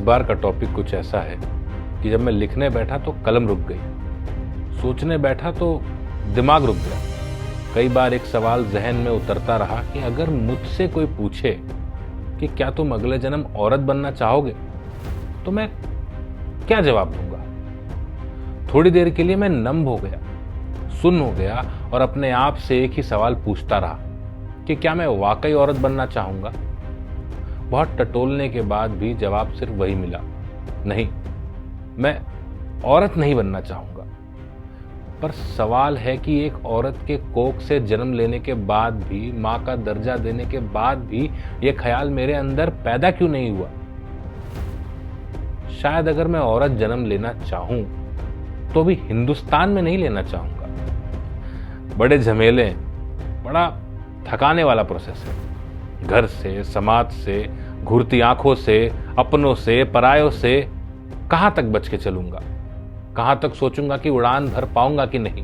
बार का टॉपिक कुछ ऐसा है कि जब मैं लिखने बैठा तो कलम रुक गई, सोचने बैठा तो दिमाग रुक गया। कई बार एक सवाल जहन में उतरता रहा कि अगर मुझसे कोई पूछे कि क्या तुम अगले जन्म औरत बनना चाहोगे, तो मैं क्या जवाब दूंगा। थोड़ी देर के लिए मैं नम हो गया, सुन्न हो गया और अपने आप से एक ही सवाल पूछता रहा कि क्या मैं वाकई औरत बनना चाहूंगा। बहुत टटोलने के बाद भी जवाब सिर्फ वही मिला, नहीं, मैं औरत नहीं बनना चाहूंगा। पर सवाल है कि एक औरत के कोख से जन्म लेने के बाद भी, मां का दर्जा देने के बाद भी यह ख्याल मेरे अंदर पैदा क्यों नहीं हुआ। शायद अगर मैं औरत जन्म लेना चाहूं तो भी हिंदुस्तान में नहीं लेना चाहूंगा। बड़े झमेले, बड़ा थकाने वाला प्रोसेस है। घर से, समाज से, घूरती आंखों से, अपनों से, परायों से कहां तक बच के चलूंगा। कहां तक सोचूंगा कि उड़ान भर पाऊंगा कि नहीं,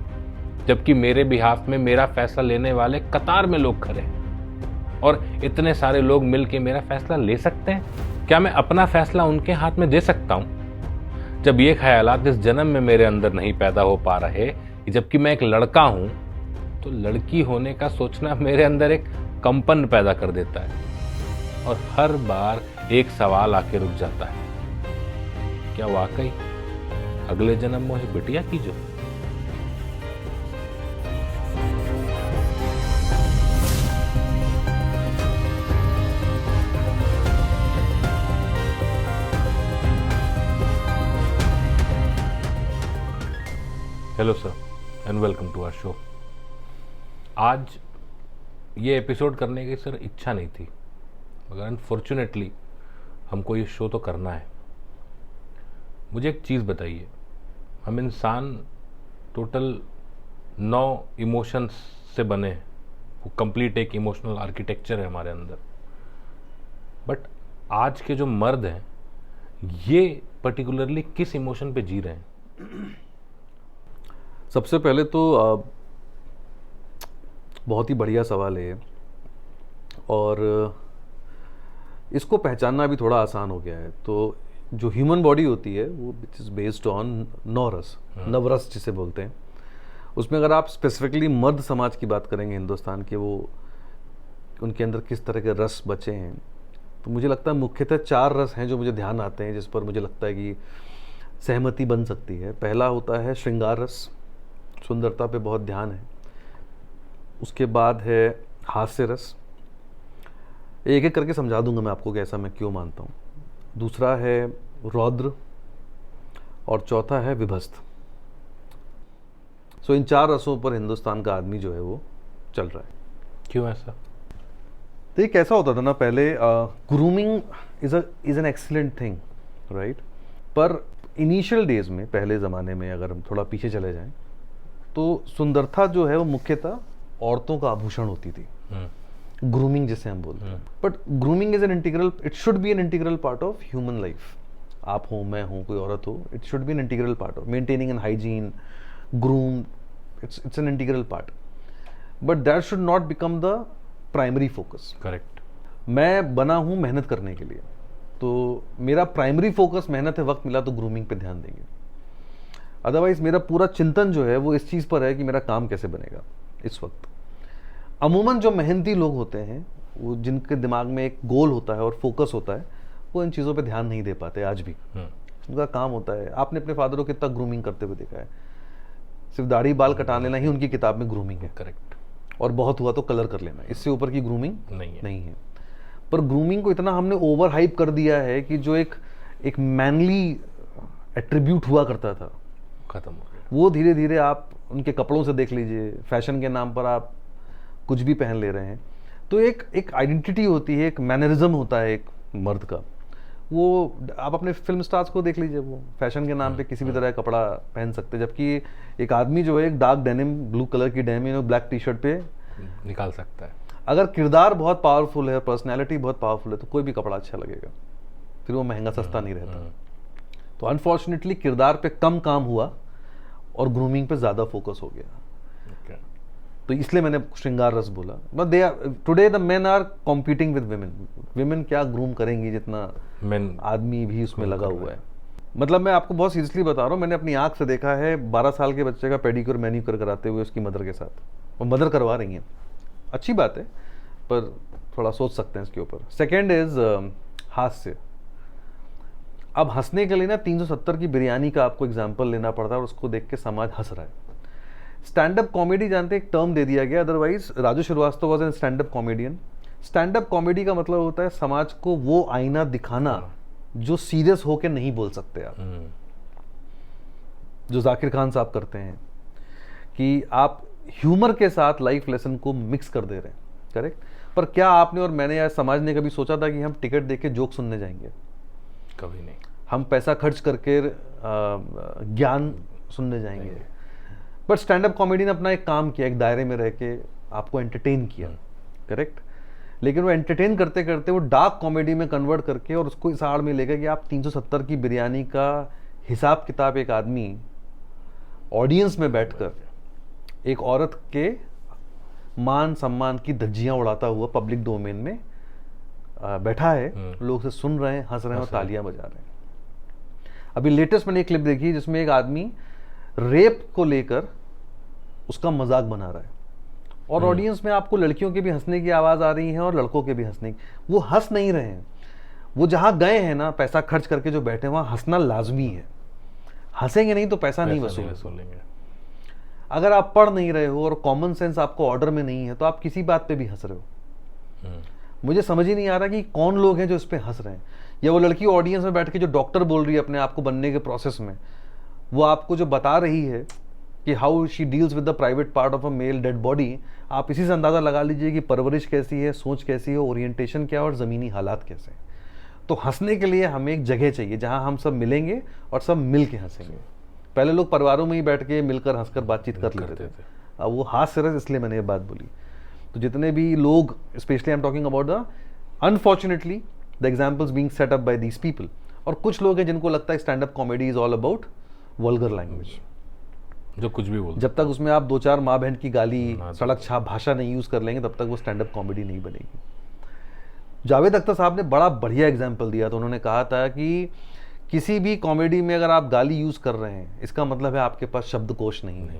जबकि मेरे बिहाफ में मेरा फैसला लेने वाले कतार में लोग खड़े हैं और इतने सारे लोग मिलकर मेरा फैसला ले सकते हैं। क्या मैं अपना फैसला उनके हाथ में दे सकता हूं। जब ये ख्यालात इस जन्म में मेरे अंदर नहीं पैदा हो पा रहे, जबकि मैं एक लड़का हूं, तो लड़की होने का सोचना मेरे अंदर एक कंपन पैदा कर देता है और हर बार एक सवाल आके रुक जाता है, क्या वाकई अगले जन्म मोहे बिटिया की जो। Hello sir and welcome to our show. आज ये एपिसोड करने की सर इच्छा नहीं थी, मगर अनफॉर्चुनेटली हमको ये शो तो करना है। मुझे एक चीज़ बताइए, हम इंसान टोटल 9 इमोशंस से बने हैं, वो कंप्लीट एक इमोशनल आर्किटेक्चर है हमारे अंदर। बट आज के जो मर्द हैं ये पर्टिकुलरली किस इमोशन पे जी रहे हैं। सबसे पहले तो बहुत ही बढ़िया सवाल है और इसको पहचानना भी थोड़ा आसान हो गया है। तो जो ह्यूमन बॉडी होती है वो विच इज़ बेस्ड ऑन 9 रस, नवरस जिसे बोलते हैं। उसमें अगर आप स्पेसिफिकली मर्द समाज की बात करेंगे हिंदुस्तान के, वो उनके अंदर किस तरह के रस बचे हैं, तो मुझे लगता है मुख्यतः 4 रस हैं जो मुझे ध्यान आते हैं, जिस पर मुझे लगता है कि सहमति बन सकती है। पहला होता है श्रृंगार रस, सुंदरता पे बहुत ध्यान है। उसके बाद है हास्य रस, एक एक करके समझा दूंगा मैं आपको कि ऐसा मैं क्यों मानता हूँ। दूसरा है रौद्र और चौथा है विभस्त। सो इन 4 रसों पर हिंदुस्तान का आदमी जो है वो चल रहा है। क्यों ऐसा? तो ये कैसा होता था ना पहले, grooming is an excellent thing, right. पर इनिशियल डेज में, पहले ज़माने में अगर हम थोड़ा पीछे चले जाएं, तो सुंदरता जो है वो मुख्यतः औरतों का आभूषण होती थी, ग्रूमिंग जिसे हम बोलते हैं। But grooming is an integral, it should be an integral part of human life. आप हो, मैं हूँ, कोई औरत हो, it should be an integral part of maintaining an hygiene, groom, it's an integral part. But that should not become the primary focus. Correct. मैं बना हूँ मेहनत करने के लिए, तो मेरा प्राइमरी फोकस मेहनत है, वक्त मिला तो ग्रूमिंग पे ध्यान देंगे। अदरवाइज मेरा पूरा चिंतन जो है वो इस चीज़ पर है कि मेरा काम कैसे बनेगा इस वक्त। अमूमन जो मेहनती लोग होते हैं, वो जिनके दिमाग में एक गोल होता है और फोकस होता है, वो इन चीज़ों पे ध्यान नहीं दे पाते आज भी। उनका काम होता है, आपने अपने फादर को कितना ग्रूमिंग करते हुए देखा है। सिर्फ दाढ़ी बाल कटा लेना ही उनकी किताब में ग्रूमिंग है। करेक्ट। और बहुत हुआ तो कलर कर लेना, इससे ऊपर की ग्रूमिंग नहीं है। पर ग्रूमिंग को इतना हमने ओवर हाइप कर दिया है कि जो एक मैनली एट्रीब्यूट हुआ करता था, खत्म हो गया। वो धीरे धीरे आप उनके कपड़ों से देख लीजिए, फैशन के नाम पर आप कुछ भी पहन ले रहे हैं। तो एक आइडेंटिटी होती है, एक मैनरिज्म होता है एक मर्द का। वो आप अपने फिल्म स्टार्स को देख लीजिए, वो फैशन के नाम पे किसी भी तरह का कपड़ा पहन सकते हैं, जबकि एक आदमी जो है एक डार्क डेनिम, ब्लू कलर की डेनिम और ब्लैक टी शर्ट पे निकाल सकता है। अगर किरदार बहुत पावरफुल है, पर्सनैलिटी बहुत पावरफुल है, तो कोई भी कपड़ा अच्छा लगेगा, फिर वो महंगा सस्ता नहीं रहता। तो अनफॉर्चुनेटली किरदार पे कम काम हुआ और ग्रूमिंग पे ज़्यादा फोकस हो गया। तो इसलिए मैंने श्रृंगार रस बोला। But they are today the men are competing with women. Women क्या ग्रूम करेंगी जितना मेन आदमी भी उसमें लगा हुआ है। मतलब मैं आपको बहुत सीरियसली बता रहा हूँ, मैंने अपनी आंख से देखा है 12 साल के बच्चे का पेडिक्योर मैनिक्योर कराते हुए उसकी मदर के साथ, और मदर करवा रही हैं। अच्छी बात है, पर थोड़ा सोच सकते हैं इसके ऊपर। सेकेंड इज हास्य। अब हंसने के लिए ना 370 की बिरयानी का आपको एग्जाम्पल लेना पड़ता है और उसको देख के समाज हंस रहा है। स्टैंड अप कॉमेडी जानते हैं, एक टर्म दे दिया गया, otherwise Raju Srivastava was an stand up comedian. Stand up comedy का मतलब होता है समाज को वो आईना दिखाना जो सीरियस होकर नहीं बोल सकते आप, जो जाकिर खान साहब करते हैं, कि आप ह्यूमर के साथ लाइफ लेसन को मिक्स कर दे रहे हैं। करेक्ट। पर क्या आपने और मैंने या समाज ने कभी सोचा था कि हम टिकट देके जोक सुनने जाएंगे? कभी नहीं। हम पैसा खर्च करके ज्ञान सुनने जाएंगे? बट स्टैंड अप कॉमेडी ने अपना एक काम किया, एक दायरे में रह के आपको एंटरटेन किया। करेक्ट। लेकिन वो एंटरटेन करते करते वो डार्क कॉमेडी में कन्वर्ट करके और उसको इस आड़ में लेकर कि आप 370 की बिरयानी का हिसाब किताब एक आदमी ऑडियंस में बैठकर एक औरत के मान सम्मान की धज्जियां उड़ाता हुआ पब्लिक डोमेन में बैठा है, लोग से सुन रहे हैं, हंस रहे हैं और तालियां बजा रहे हैं। अभी लेटेस्ट मैंने एक क्लिप देखी जिसमें एक आदमी रेप को लेकर उसका मजाक बना रहा है और ऑडियंस में आपको लड़कियों के भी हंसने की आवाज आ रही है और लड़कों के भी हंसने की। वो हंस नहीं रहे हैं, वो जहां गए हैं ना पैसा खर्च करके जो बैठे हैं वहां हंसना लाजमी है। हंसेंगे नहीं तो पैसा नहीं वसूलेंगे। अगर आप पढ़ नहीं रहे हो और कॉमन सेंस आपको ऑर्डर में नहीं है तो आप किसी बात पे भी हंस रहे हो। मुझे समझ ही नहीं आ रहा कि कौन लोग हैं जो इस पे हंस रहे हैं। या वो लड़की ऑडियंस में बैठ के जो डॉक्टर बोल रही है अपने आप को बनने के प्रोसेस में, वो आपको जो बता रही है कि how she deals with the private part of a male dead body, आप इसी से अंदाजा लगा लीजिए कि परवरिश कैसी है, सोच कैसी है, ओरिएंटेशन क्या है और ज़मीनी हालात कैसे हैं। तो हंसने के लिए हमें एक जगह चाहिए जहां हम सब मिलेंगे और सब मिल के हंसेंगे। पहले लोग परिवारों में ही बैठ के मिलकर हंसकर बातचीत कर लेते थे, अब वो हास्य रस, इसलिए मैंने ये बात बोली। तो जितने भी लोग, specially I am talking about the unfortunately the examples being set up by these people, और कुछ लोग हैं जिनको लगता है stand up comedy is all about vulgar language, जो कुछ भी बोलते। जब तक उसमें आप 2-4 माँ बहन की गाली, सड़क छाप भाषा नहीं यूज कर लेंगे तब तक वो स्टैंड अप कॉमेडी नहीं बनेगी। जावेद अख्तर साहब ने बड़ा बढ़िया एग्जाम्पल दिया था। उन्होंने कहा था कि किसी भी कॉमेडी में अगर आप गाली यूज कर रहे हैं इसका मतलब है आपके पास शब्दकोश नहीं है।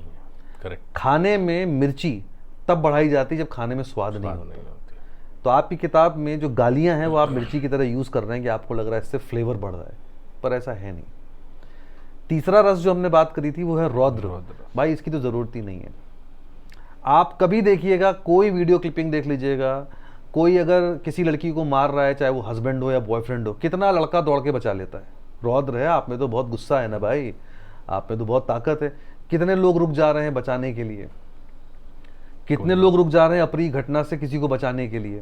करेक्ट। खाने में मिर्ची तब बढ़ाई जाती है जब खाने में स्वाद नहीं होता। तो आपकी किताब में जो गालियां हैं वो आप मिर्ची की तरह यूज कर रहे हैं कि आपको लग रहा है इससे फ्लेवर बढ़ रहा है, पर ऐसा है नहीं। तीसरा रस जो हमने बात करी थी वो है रौद्र। भाई इसकी तो जरूरत ही नहीं है। आप कभी देखिएगा, कोई वीडियो क्लिपिंग देख लीजिएगा, कोई अगर किसी लड़की को मार रहा है, चाहे वो हस्बैंड हो या बॉयफ्रेंड हो, कितना लड़का दौड़ के बचा लेता है। रौद्र है, आप में तो बहुत गुस्सा है ना भाई, आप में तो बहुत ताकत है। कितने लोग रुक जा रहे हैं बचाने के लिए, कितने लोग रुक जा रहे हैं अप्रिय घटना से किसी को बचाने के लिए।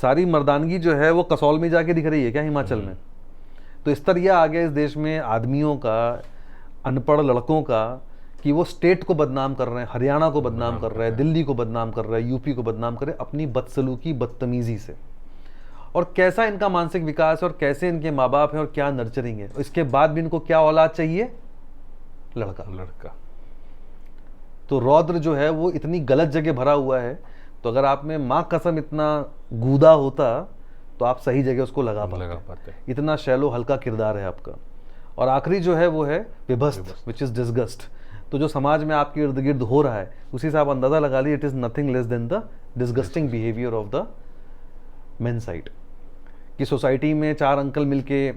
सारी मर्दानगी जो है वो कसौल में जाके दिख रही है क्या, हिमाचल में? तो स्तर यह आ गया इस देश में आदमियों का, अनपढ़ लड़कों का, कि वो स्टेट को बदनाम कर रहे हैं, हरियाणा को बदनाम कर रहे हैं, दिल्ली को बदनाम कर रहे हैं, यूपी को बदनाम कर रहे हैं अपनी बदसलूकी, बदतमीजी से। और कैसा इनका मानसिक विकास है और कैसे इनके माँ बाप हैं और क्या नर्चरिंग है। इसके बाद भी इनको क्या औलाद चाहिए? लड़का। तो रौद्र जो है वो इतनी गलत जगह भरा हुआ है। तो अगर आप में माँ कसम इतना गूदा होता तो आप सही जगह उसको लगा पाते। इतना शैलो हल्का किरदार है आपका। और आखिरी जो है वो है विभस्त, विच इज डिस्गस्ट। तो जो समाज में आपके इर्द गिर्द हो रहा है उसी से आप अंदाजा लगा लीजिए, it is nothing less than the disgusting behaviour of the main side. कि सोसाइटी में 4 अंकल मिलके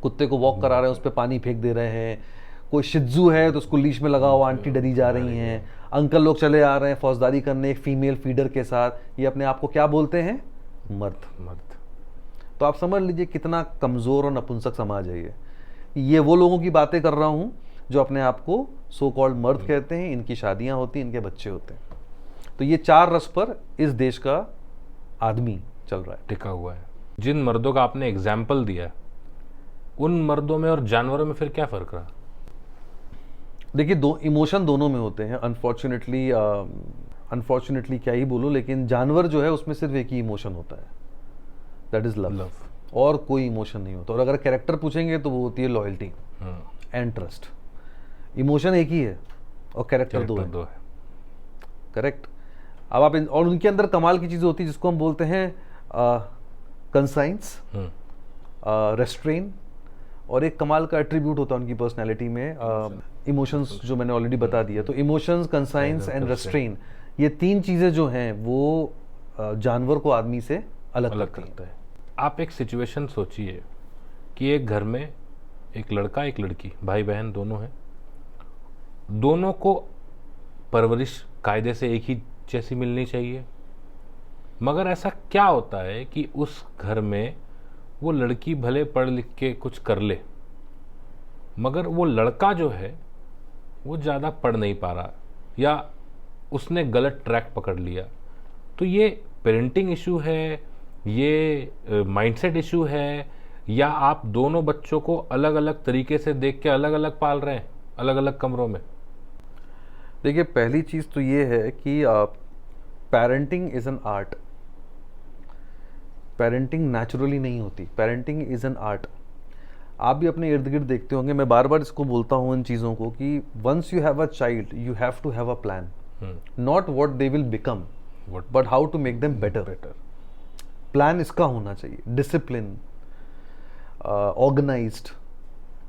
कुत्ते को वॉक करा रहे हैं, उस पर पानी फेंक दे रहे हैं। कोई शिज्जू है तो उसको लीश में लगा हुआ, आंटी डरी जा रही हैं। अंकल लोग चले आ रहे हैं फौजदारी करने एक फीमेल फीडर के साथ। ये अपने आप को क्या बोलते हैं? मर्द। तो आप समझ लीजिए कितना कमज़ोर और नपुंसक समाज है ये वो लोगों की बातें कर रहा हूँ जो अपने आप को सो कॉल्ड मर्द कहते हैं। इनकी शादियाँ होती हैं, इनके बच्चे होते हैं। तो ये 4 रस पर इस देश का आदमी चल रहा है, टिका हुआ है। जिन मर्दों का आपने एग्जाम्पल दिया, उन मर्दों में और जानवरों में फिर क्या फ़र्क रहा? देखिए, इमोशन दोनों में होते हैं। अनफॉर्चुनेटली क्या ही बोलूँ, लेकिन जानवर जो है उसमें सिर्फ एक ही इमोशन होता है, दैट इज लव। और कोई इमोशन नहीं होता। और अगर कैरेक्टर पूछेंगे तो वो होती है लॉयल्टी एंड ट्रस्ट। इमोशन एक ही है और कैरेक्टर दो है। करेक्ट। अब आप और उनके अंदर कमाल की चीज़ होती है जिसको हम बोलते हैं कंसाइंस, रेस्ट्रेन, और एक कमाल का एट्रीब्यूट होता है उनकी पर्सनैलिटी में इमोशंस, जो मैंने ऑलरेडी बता दिया। तो इमोशंस, कंसाइंस एंड रेस्ट्रेन, ये 3 चीज़ें जो हैं वो जानवर को आदमी से अलग करता है। आप एक सिचुएशन सोचिए कि एक घर में एक लड़का एक लड़की, भाई बहन दोनों हैं, दोनों को परवरिश कायदे से एक ही जैसी मिलनी चाहिए, मगर ऐसा क्या होता है कि उस घर में वो लड़की भले पढ़ लिख के कुछ कर ले, मगर वो लड़का जो है वो ज़्यादा पढ़ नहीं पा रहा या उसने गलत ट्रैक पकड़ लिया। तो ये पेरेंटिंग इशू है, ये माइंडसेट इशू है, या आप दोनों बच्चों को अलग अलग तरीके से देख के अलग अलग पाल रहे हैं अलग अलग कमरों में? देखिए, पहली चीज़ तो ये है कि parenting is an art. Parenting naturally नहीं होती, पेरेंटिंग इज़ एन आर्ट। आप भी अपने इर्द गिर्द देखते होंगे, मैं बार बार इसको बोलता हूँ इन चीज़ों को, कि once you have a child you have to have a plan, not what they will become but how to make them better. Plan इसका होना चाहिए, डिसिप्लिन, ऑर्गेनाइज्ड,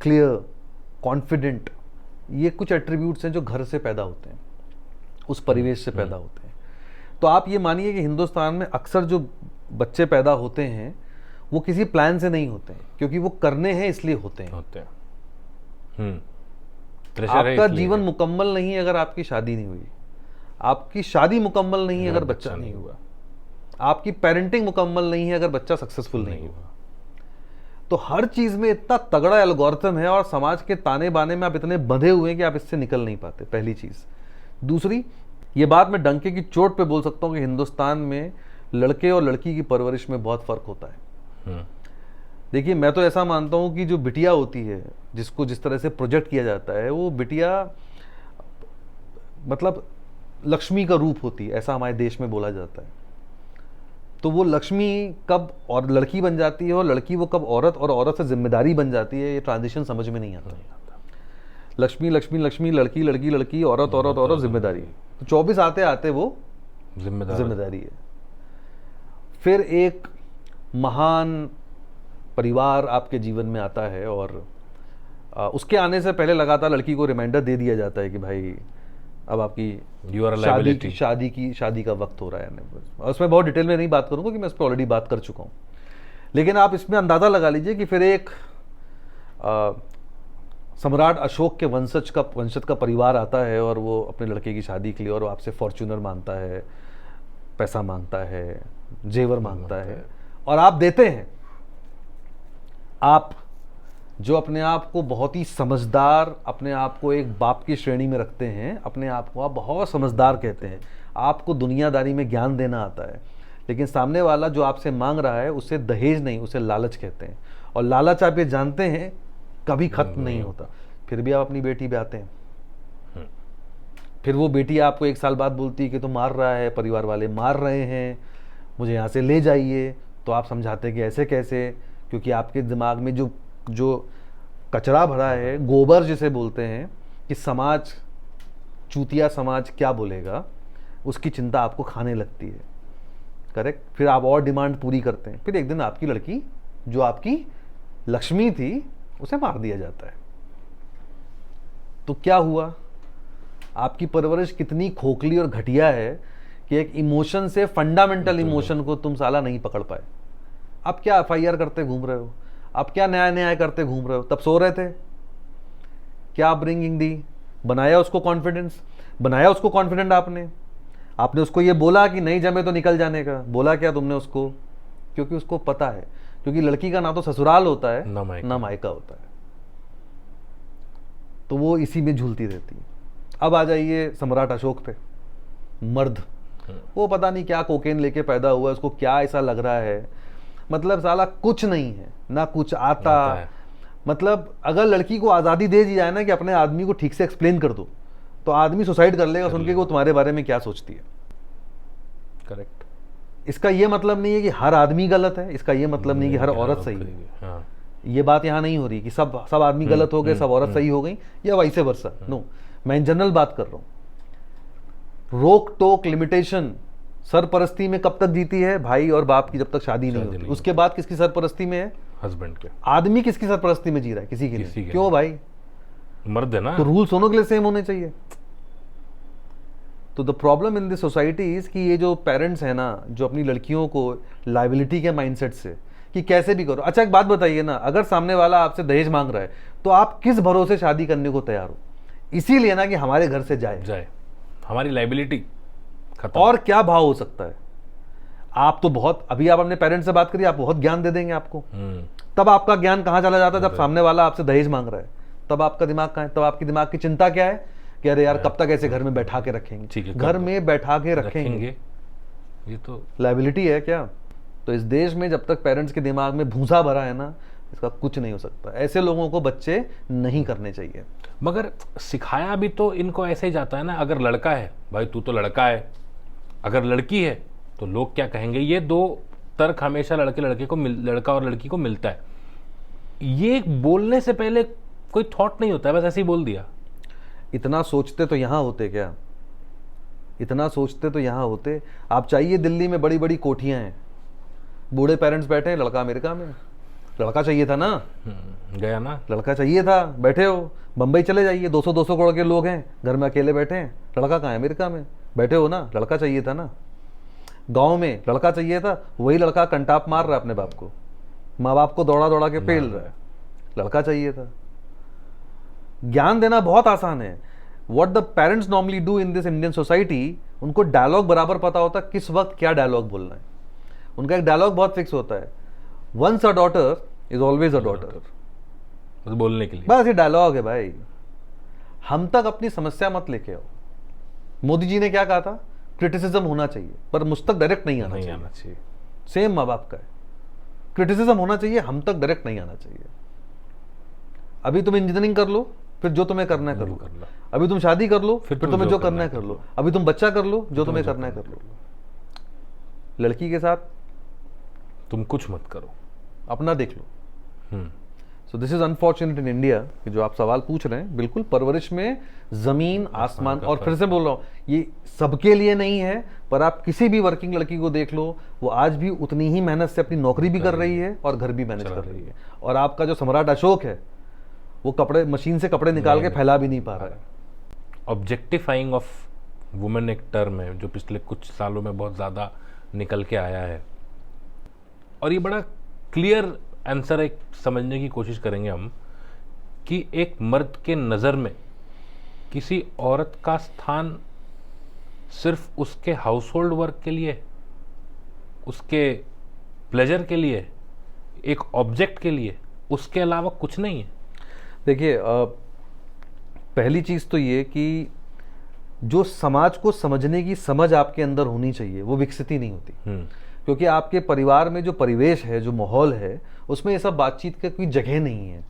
क्लियर, कॉन्फिडेंट। ये कुछ एट्रीब्यूट्स हैं जो घर से पैदा होते हैं, उस परिवेश से पैदा होते हैं। तो आप ये मानिए कि हिंदुस्तान में अक्सर जो बच्चे पैदा होते हैं वो किसी प्लान से नहीं होते हैं, क्योंकि वो करने हैं इसलिए होते हैं। आपका जीवन मुकम्मल नहीं है अगर आपकी शादी नहीं हुई, आपकी शादी मुकम्मल नहीं है अगर बच्चा नहीं हुआ, आपकी पेरेंटिंग मुकम्मल नहीं है अगर बच्चा सक्सेसफुल नहीं हुआ। तो हर चीज में इतना तगड़ा एल्गोरिथम है और समाज के ताने बाने में आप इतने बंधे हुए हैं कि आप इससे निकल नहीं पाते, पहली चीज। दूसरी, ये बात मैं डंके की चोट पे बोल सकता हूँ कि हिंदुस्तान में लड़के और लड़की की परवरिश में बहुत फर्क होता है। देखिए, मैं तो ऐसा मानता हूँ कि जो बिटिया होती है, जिसको जिस तरह से प्रोजेक्ट किया जाता है, वो बिटिया मतलब लक्ष्मी का रूप होती है, ऐसा हमारे देश में बोला जाता है। तो वो लक्ष्मी कब और लड़की बन जाती है और लड़की वो कब औरत, और औरत से जिम्मेदारी बन जाती है, ये ट्रांजिशन समझ में नहीं आता। लक्ष्मी लक्ष्मी लक्ष्मी, लड़की लड़की लड़की, औरत औरत औरत, जिम्मेदारी। तो 24 आते आते वो जिम्मेदारी है। फिर एक महान परिवार आपके जीवन में आता है और उसके आने से पहले लगातार लड़की को रिमाइंडर दे दिया जाता है कि भाई अब आपकी शादी का वक्त हो रहा है। और उसमें बहुत डिटेल में नहीं बात करूंगा कि मैं इस पर ऑलरेडी बात कर चुका हूँ, लेकिन आप इसमें अंदाज़ा लगा लीजिए कि फिर एक सम्राट अशोक के वंशज का परिवार आता है और वो अपने लड़के की शादी के लिए और आपसे फॉर्च्यूनर मांगता है, पैसा मांगता है, जेवर मांगता है, और आप देते हैं। आप जो अपने आप को बहुत ही समझदार, अपने आप को एक बाप की श्रेणी में रखते हैं, अपने आप को आप बहुत समझदार कहते हैं, आपको दुनियादारी में ज्ञान देना आता है, लेकिन सामने वाला जो आपसे मांग रहा है उसे दहेज नहीं, उसे लालच कहते हैं। और लालच आप ये जानते हैं कभी खत्म नहीं होता, फिर भी आप अपनी बेटी पे आते हैं। फिर वो बेटी आपको 1 साल बाद बोलती है कि तो मार रहा है, परिवार वाले मार रहे हैं, मुझे यहाँ से ले जाइए। तो आप समझाते हैं कि ऐसे कैसे, क्योंकि आपके दिमाग में जो कचरा भरा है, गोबर जिसे बोलते हैं, कि समाज, चूतिया समाज क्या बोलेगा, उसकी चिंता आपको खाने लगती है। करेक्ट। फिर आप और डिमांड पूरी करते हैं। फिर एक दिन आपकी लड़की, जो आपकी लक्ष्मी थी, उसे मार दिया जाता है। तो क्या हुआ? आपकी परवरिश कितनी खोखली और घटिया है कि एक इमोशन से, फंडामेंटल इमोशन को तुम साला नहीं पकड़ पाए। अब क्या FIR करते घूम रहे हो, अब क्या न्याय करते घूम रहे हो? तब सो रहे थे। क्या अपब्रिंगिंग दी? बनाया उसको कॉन्फिडेंस, बनाया उसको कॉन्फिडेंट। आपने उसको ये बोला कि नहीं जमे तो निकल जाने का। बोला क्या तुमने उसको? क्योंकि उसको पता है, क्योंकि लड़की का ना तो ससुराल होता है ना मायका होता है, तो वो इसी में झूलती रहती है। अब आ जाइए सम्राट अशोक पे। मर्द, वो पता नहीं क्या कोकेन लेके पैदा हुआ, उसको क्या ऐसा लग रहा है, मतलब साला कुछ नहीं है, ना कुछ आता है। मतलब अगर लड़की को आज़ादी दे दी जाए ना कि अपने आदमी को ठीक से एक्सप्लेन कर दो, तो आदमी सुसाइड कर लेगा सुन के वो तुम्हारे बारे में क्या सोचती है। करेक्ट। इसका ये मतलब नहीं है कि हर आदमी गलत है, इसका ये मतलब नहीं कि हर औरत सही है। हाँ। ये बात यहाँ नहीं हो रही कि सब आदमी गलत हो गए, सब औरत सही हो गई, या वैसे वर्सा। नो, मैं इन जनरल बात कर रहा हूँ। रोक टोक लिमिटेशन सरपरस्ती में कब तक जीती है? भाई और बाप की जब तक शादी नहीं होती। उसके बाद किसकी सरपरस्ती में है? हस्बैंड के। आदमी किसकी सरपरस्ती में जी रहा है? किसी की नहीं। क्यों भाई? मर्द है ना। तो रूल्स दोनों के लिए सेम होने चाहिए। तो the problem in this society is कि ये जो पेरेंट्स हैं ना, जो अपनी लड़कियों को लाइबिलिटी के माइंडसेट से कि कैसे भी करो। अच्छा एक बात बताइए ना, अगर सामने वाला आपसे दहेज मांग रहा है तो आप किस भरोसे शादी करने को तैयार हो? इसीलिए ना कि हमारे घर से जाए, हमारी लाइबिलिटी खत्म। और क्या भाव हो सकता है? आप तो बहुत, अभी आप अपने पेरेंट्स से बात करिए, आप बहुत ज्ञान दे देंगे आपको। तब आपका ज्ञान कहाँ चला जाता है? जब सामने वाला आपसे दहेज मांग रहा है, तब आपका दिमाग कहाँ है? तब आपकी दिमाग की चिंता क्या है कि अरे यार कब तक ऐसे घर में बैठा के रखेंगे? घर में बैठा के रखेंगे, ये तो लाइबिलिटी है क्या? तो इस देश में जब तक पेरेंट्स के दिमाग में भूसा भरा है ना, इसका कुछ नहीं हो सकता। ऐसे लोगों को बच्चे नहीं करने चाहिए। मगर सिखाया भी तो इनको ऐसे ही जाता है ना। अगर लड़का है, भाई तू तो लड़का है, अगर लड़की है तो लोग क्या कहेंगे। ये दो तर्क हमेशा लड़का और लड़की को मिलता है। ये बोलने से पहले कोई थॉट नहीं होता है, बस ऐसे ही बोल दिया। इतना सोचते तो यहाँ होते क्या? इतना सोचते तो यहाँ होते। आप चाहिए दिल्ली में बड़ी बड़ी कोठियां हैं, बूढ़े पेरेंट्स बैठे हैं, लड़का अमेरिका में। लड़का चाहिए था ना, गया ना, लड़का चाहिए था, बैठे हो। बंबई चले जाइए, 200-200 करोड़ के लोग हैं, घर में अकेले बैठे हैं, लड़का कहाँ है? अमेरिका में बैठे हो ना, लड़का चाहिए था ना। गांव में लड़का चाहिए था, वही लड़का कंटाप मार रहा है अपने बाप को, माँ बाप को दौड़ा दौड़ा के पेल रहा है। लड़का चाहिए था। ज्ञान देना बहुत आसान है। What the parents normally do in this Indian society, उनको डायलॉग बराबर पता होता है किस वक्त क्या डायलॉग बोलना है। उनका एक डायलॉग बहुत फिक्स होता है, once a daughter is always a daughter. बस बोलने के लिए, बस ये डायलॉग है भाई। हम तक अपनी समस्या मत लेके आओ। मोदी जी ने क्या कहा था? क्रिटिसिज्म होना चाहिए पर मुझ तक डायरेक्ट नहीं आना चाहिए। सेम माँ बाप का है, क्रिटिसिज्म होना चाहिए, हम तक डायरेक्ट नहीं आना चाहिए। अभी तुम इंजीनियरिंग कर लो, फिर जो तुम्हें करना है कर लो। अभी तुम शादी कर लो, फिर तुम्हें जो करना है कर लो। अभी तुम बच्चा कर लो, जो तुम्हें करना है कर लो। लड़की के साथ तुम कुछ मत करो, अपना देख लो। So this is unfortunate in India कि जो आप सवाल पूछ रहे हैं, बिल्कुल परवरिश में जमीन आसमान। और फिर से बोल रहा हूँ, ये सबके लिए नहीं है, पर आप किसी भी वर्किंग लड़की को देख लो, वो आज भी उतनी ही मेहनत से अपनी नौकरी भी कर रही है और घर भी मैनेज कर रही है। और आपका जो सम्राट अशोक है, वो कपड़े मशीन से कपड़े निकाल के फैला भी नहीं पा रहा है। ऑब्जेक्टिफाइंग ऑफ वुमेन एक टर्म है जो पिछले कुछ सालों में बहुत ज़्यादा निकल के आया है, और ये बड़ा क्लियर आंसर एक समझने की कोशिश करेंगे हम कि एक मर्द के नज़र में किसी औरत का स्थान सिर्फ उसके हाउस होल्ड वर्क के लिए, उसके प्लेजर के लिए, एक ऑब्जेक्ट के लिए, उसके अलावा कुछ नहीं है। देखिए, पहली चीज़ तो ये कि जो समाज को समझने की समझ आपके अंदर होनी चाहिए, वो विकसित ही नहीं होती। क्योंकि आपके परिवार में जो परिवेश है, जो माहौल है, उसमें ये सब बातचीत का कोई जगह नहीं है।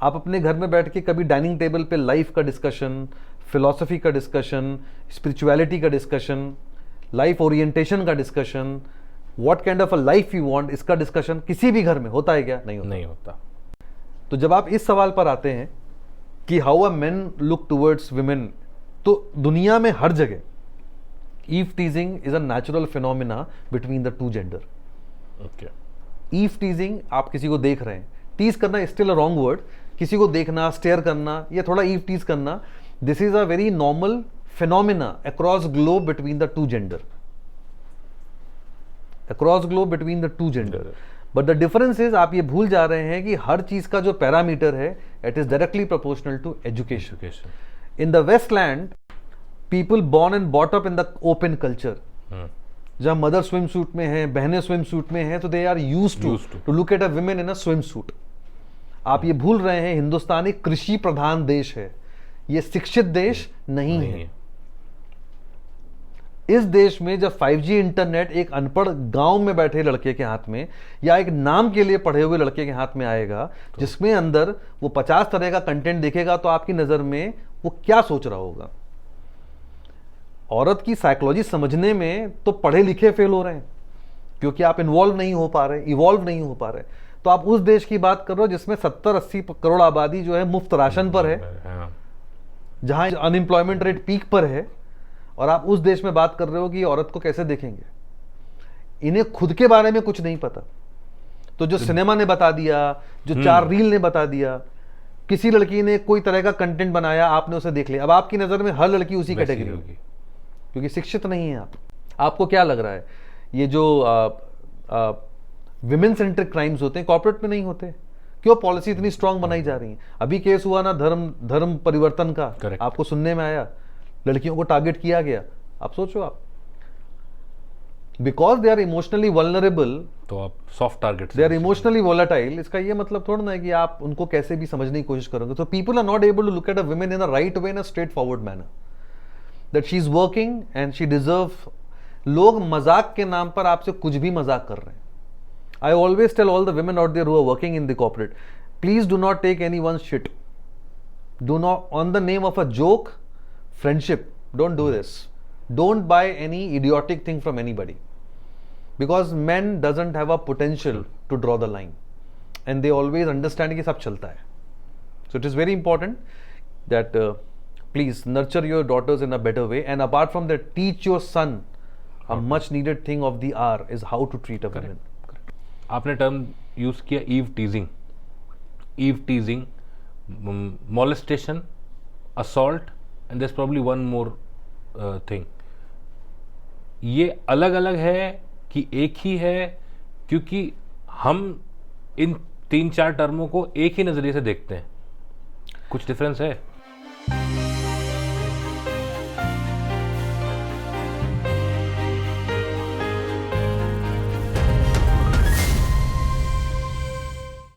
आप अपने घर में बैठ के कभी डाइनिंग टेबल पे लाइफ का डिस्कशन, फिलॉसफी का डिस्कशन, स्पिरिचुअलिटी का डिस्कशन, लाइफ ओरिएंटेशन का discussion, what kind of a life you want, इसका डिस्कशन किसी भी घर में होता है क्या? नहीं होता। तो जब आप इस सवाल पर आते हैं कि how a main look towards women, तो दुनिया में हर जगह eve teasing is a natural phenomena between the two gender. Eve teasing, आप किसी को देख रहे हैं, टीज करना स्टिल अ रॉन्ग वर्ड, किसी को देखना, स्टेयर करना, या थोड़ा ईव टीज करना, this is a very normal phenomena across globe between the two gender, across globe between the two gender. But the difference is, आप ये भूल जा रहे हैं कि हर चीज का जो पैरामीटर है, it is directly proportional to education. In the westland, people born and brought up in the open culture, जहां मदर स्विम सूट में है, बहनें स्विम सूट में है, तो they are used to look at a women in a swimsuit. आप ये भूल रहे हैं, हिंदुस्तान एक कृषि प्रधान देश है, ये शिक्षित देश नहीं है। इस देश में जब 5G इंटरनेट एक अनपढ़ गांव में बैठे लड़के के हाथ में, या एक नाम के लिए पढ़े हुए लड़के के हाथ में आएगा, जिसमें अंदर वो 50 तरह का कंटेंट देखेगा, तो आपकी नजर में वो क्या सोच रहा होगा? औरत की साइकोलॉजी समझने में तो पढ़े लिखे फेल हो रहे हैं, क्योंकि आप इन्वॉल्व नहीं हो पा रहे, इवॉल्व नहीं हो पा रहे। तो आप उस देश की बात कर रहे हो जिसमें 70-80 करोड़ आबादी जो है मुफ्त राशन पर है, जहां अनएम्प्लॉयमेंट रेट पीक पर है, और आप उस देश में बात कर रहे हो कि ये औरत को कैसे देखेंगे। इन्हें खुद के बारे में कुछ नहीं पता। तो जो सिनेमा ने बता दिया, जो 4 रील ने बता दिया, किसी लड़की ने कोई तरह का कंटेंट बनाया, आपने उसे देख लिया, अब आपकी नजर में हर लड़की उसी कैटेगरी होगी, क्योंकि शिक्षित नहीं है आप। आपको क्या लग रहा है ये जो विमेन सेंट्रिक क्राइम्स होते हैं कॉर्पोरेट में नहीं होते? क्यों पॉलिसी इतनी स्ट्रांग बनाई जा रही है? अभी केस हुआ ना धर्म परिवर्तन का, आपको सुनने में आया, लड़कियों को टारगेट किया गया। आप सोचो, आप because they are emotionally vulnerable, तो आप soft target, they are emotionally volatile, इसका ये मतलब थोड़ा ना है कि आप उनको कैसे भी समझने की कोशिश करोगे। तो people are not able to look at a woman in a right way, in a straightforward manner, that she is working and she deserve. लोग मजाक के नाम पर आपसे कुछ भी मजाक कर रहे हैं। I always tell all the women out there who are working in the corporate, please do not take anyone's shit. Do not, on the name of a joke, friendship, don't do this. Don't buy any idiotic thing from anybody. Because men doesn't have a potential to draw the line. And they always understand कि सब चलता है. So it is very important that please nurture your daughters in a better way. And apart from that, teach your son a much needed thing of the hour is how to treat a woman. आपने term use किया eve teasing, molestation, assault, and there's probably one more thing. ये अलग अलग है कि एक ही है? क्योंकि हम इन 3-4 टर्मों को एक ही नजरिए से देखते हैं, कुछ डिफरेंस है?